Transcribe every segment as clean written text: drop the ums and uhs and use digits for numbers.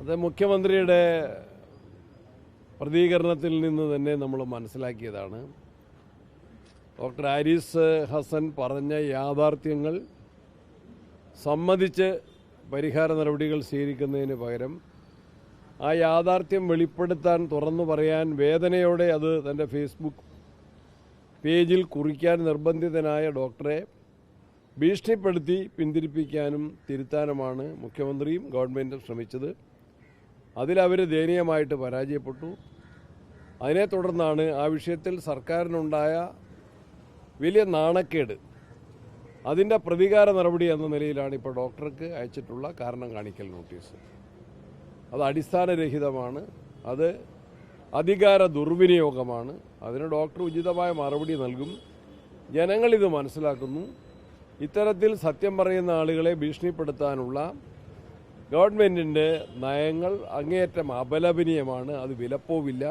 അത് മുഖ്യമന്ത്രിയുടെ പ്രതികരണത്തിൽ നിന്ന് തന്നെ നമ്മൾ മനസ്സിലാക്കിയതാണ്. ഡോക്ടർ ആരിസ് ഹസൻ പറഞ്ഞ യാഥാർത്ഥ്യങ്ങൾ സമ്മതിച്ച് പരിഹാര നടപടികൾ സ്വീകരിക്കുന്നതിന് പകരം ആ യാഥാർത്ഥ്യം വെളിപ്പെടുത്താൻ, തുറന്നു പറയാൻ, വേദനയോടെ അത് തൻ്റെ ഫേസ്ബുക്ക് പേജിൽ കുറിക്കാൻ നിർബന്ധിതനായ ഡോക്ടറെ ഭീഷണിപ്പെടുത്തി പിന്തിരിപ്പിക്കാനും തിരുത്താനുമാണ് മുഖ്യമന്ത്രിയും ഗവൺമെൻറ്റും ശ്രമിച്ചത്. അതിലവർ ദയനീയമായിട്ട് പരാജയപ്പെട്ടു. അതിനെ തുടർന്നാണ് ആ വിഷയത്തിൽ സർക്കാരിനുണ്ടായ വലിയ നാണക്കേട്. അതിൻ്റെ പ്രതികാര നടപടി എന്ന നിലയിലാണ് ഇപ്പോൾ ഡോക്ടർക്ക് അയച്ചിട്ടുള്ള കാരണം കാണിക്കൽ നോട്ടീസ്. അത് അടിസ്ഥാനരഹിതമാണ്, അത് അധികാര ദുർവിനിയോഗമാണ്. അതിന് ഡോക്ടർ ഉചിതമായ മറുപടി നൽകും. ജനങ്ങളിത് മനസ്സിലാക്കുന്നു. ഇത്തരത്തിൽ സത്യം പറയുന്ന ആളുകളെ ഭീഷണിപ്പെടുത്താനുള്ള ഗവൺമെൻറ്റിൻ്റെ നയങ്ങൾ അങ്ങേയറ്റം അപലപനീയമാണ്. അത് വിലപ്പോവില്ല.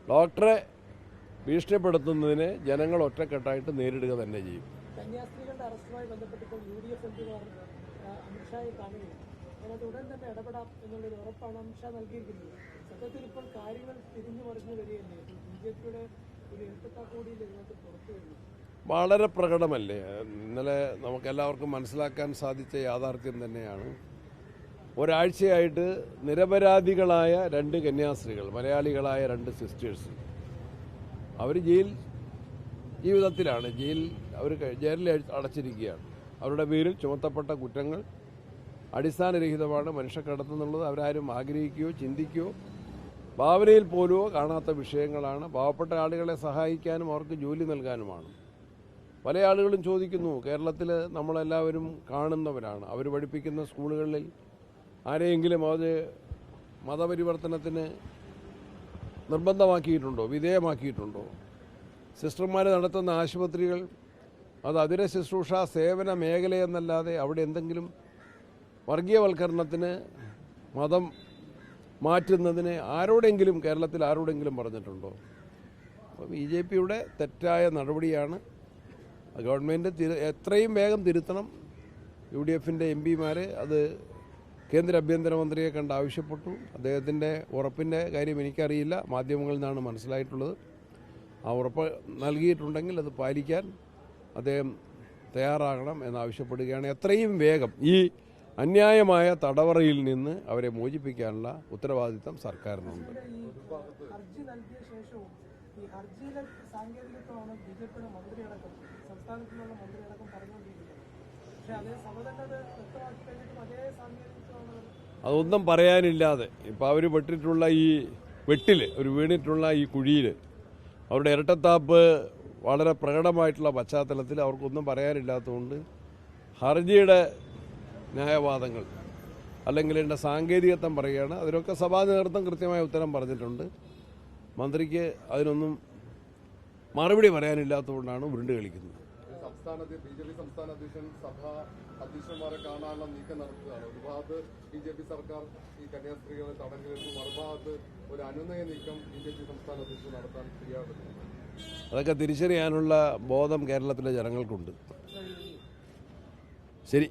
ഡോക്ടറെ ഭീഷണിപ്പെടുത്തുന്നതിനെ ജനങ്ങൾ ഒറ്റക്കെട്ടായിട്ട് നേരിടുക തന്നെ ചെയ്യും. കന്യാസ്ത്രീകളുടെ അറസ്റ്റുമായി ബന്ധപ്പെട്ടിപ്പോൾ UDF എംപിമാർ അമിത്ഷായെ കാണുകയും അതിനകത്ത് ഉടൻ തന്നെ ഇടപെടാം എന്നുള്ളൊരു ഉറപ്പാണ് അമിത്ഷാ നൽകിയിരിക്കുന്നത്. സത്യത്തിൽ ഇപ്പോൾ കാര്യങ്ങൾ തിരിഞ്ഞു മറിഞ്ഞു വരികയല്ലേ? BJPയുടെ ഒരു എഴുത്തക്കാക്കൂടിയിൽ ഇതിനകത്ത് പുറത്തു വരുന്നു. വളരെ പ്രകടമല്ലേ? ഇന്നലെ നമുക്കെല്ലാവർക്കും മനസ്സിലാക്കാൻ സാധിച്ച യാഥാർത്ഥ്യം തന്നെയാണ്. ഒരാഴ്ചയായിട്ട് നിരപരാധികളായ 2 കന്യാസ്ത്രീകൾ, മലയാളികളായ 2 സിസ്റ്റേഴ്സ്, അവർ ജീവിതത്തിലാണ്. അവർ ജയിലിൽ അടച്ചിരിക്കുകയാണ്. അവരുടെ പേരിൽ ചുമത്തപ്പെട്ട കുറ്റങ്ങൾ അടിസ്ഥാനരഹിതമാണ്. മനുഷ്യക്കടത്തെന്നുള്ളത് അവരാരും ആഗ്രഹിക്കുകയോ ചിന്തിക്കുകയോ ഭാവനയിൽ പോലുമോ കാണാത്ത വിഷയങ്ങളാണ്. പാവപ്പെട്ട ആളുകളെ സഹായിക്കാനും അവർക്ക് ജോലി നൽകാനുമാണ്. പല ആളുകളും ചോദിക്കുന്നു, കേരളത്തിൽ നമ്മളെല്ലാവരും കാണുന്നവരാണ്, അവർ പഠിപ്പിക്കുന്ന സ്കൂളുകളിൽ ആരെയെങ്കിലും അത് മതപരിവർത്തനത്തിന് നിർബന്ധമാക്കിയിട്ടുണ്ടോ, വിധേയമാക്കിയിട്ടുണ്ടോ? സിസ്റ്റർമാർ നടത്തുന്ന ആശുപത്രികൾ അത് അതിര ശുശ്രൂഷ സേവന മേഖലയെന്നല്ലാതെ അവിടെ എന്തെങ്കിലും വർഗീയവൽക്കരണത്തിന്, മതം മാറ്റുന്നതിന് കേരളത്തിൽ ആരോടെങ്കിലും പറഞ്ഞിട്ടുണ്ടോ? അപ്പോൾ BJPയുടെ തെറ്റായ നടപടിയാണ്. ഗവൺമെൻറ് എത്രയും വേഗം തിരുത്തണം. UDFൻ്റെ MPമാർ അത് കേന്ദ്ര ആഭ്യന്തരമന്ത്രിയെ കണ്ട് ആവശ്യപ്പെട്ടു. അദ്ദേഹത്തിൻ്റെ ഉറപ്പിൻ്റെ കാര്യം എനിക്കറിയില്ല, മാധ്യമങ്ങളിൽ നിന്നാണ് മനസ്സിലായിട്ടുള്ളത്. ആ ഉറപ്പ് നൽകിയിട്ടുണ്ടെങ്കിൽ അത് പാലിക്കാൻ അദ്ദേഹം തയ്യാറാകണം എന്നാവശ്യപ്പെടുകയാണ്. എത്രയും വേഗം ഈ അന്യായമായ തടവറയിൽ നിന്ന് അവരെ മോചിപ്പിക്കാനുള്ള ഉത്തരവാദിത്തം സർക്കാരിനുണ്ട്. ഹർജി നൽകിയ ശേഷവും ഈ ഹർജിയിലെ സാങ്കേതികത്വമാണ് BJPയുടെ മന്ത്രിയടക്കം, സംസ്ഥാനത്തിനുള്ള മന്ത്രിയടക്കം പറഞ്ഞുകൊണ്ടിരിക്കുന്നത്. പക്ഷേ അതേ സമതന്നത് വ്യക്തമാക്കി കഴിഞ്ഞിട്ടും അതേ സാങ്കേതികത്വമാണ്. അതൊന്നും പറയാനില്ലാതെ ഇപ്പോൾ അവർ വീണിട്ടുള്ള ഈ കുഴിയിൽ അവരുടെ ഇരട്ടത്താപ്പ് വളരെ പ്രകടമായിട്ടുള്ള പശ്ചാത്തലത്തിൽ അവർക്കൊന്നും പറയാനില്ലാത്തതുകൊണ്ട് ഹർജിയുടെ ന്യായവാദങ്ങൾ അല്ലെങ്കിൽ എൻ്റെ സാങ്കേതികത്വം പറയുകയാണ്. അതിനൊക്കെ സഭാ നേതൃത്വം കൃത്യമായ ഉത്തരം പറഞ്ഞിട്ടുണ്ട്. മന്ത്രിക്ക് അതിനൊന്നും മറുപടി പറയാനില്ലാത്തതുകൊണ്ടാണ് ഉരുണ്ട് കളിക്കുന്നത്. BJP സംസ്ഥാന അധ്യക്ഷൻ സഭാ അധ്യക്ഷന്മാരെ കാണാനുള്ള നീക്കം നടത്തുകയാണ്. ഒരു ഭാഗത്ത് BJP സർക്കാർ ഈ കന്യാസ്ത്രീകളെ തടങ്കലിട്ടു, മറുഭാഗത്ത് ഒരു അനുനയ നീക്കം BJP സംസ്ഥാന അധ്യക്ഷൻ നടത്താൻ തയ്യാറെടുക്കുന്നു. അതൊക്കെ തിരിച്ചറിയാനുള്ള ബോധം കേരളത്തിലെ ജനങ്ങൾക്കുണ്ട്. ശരി.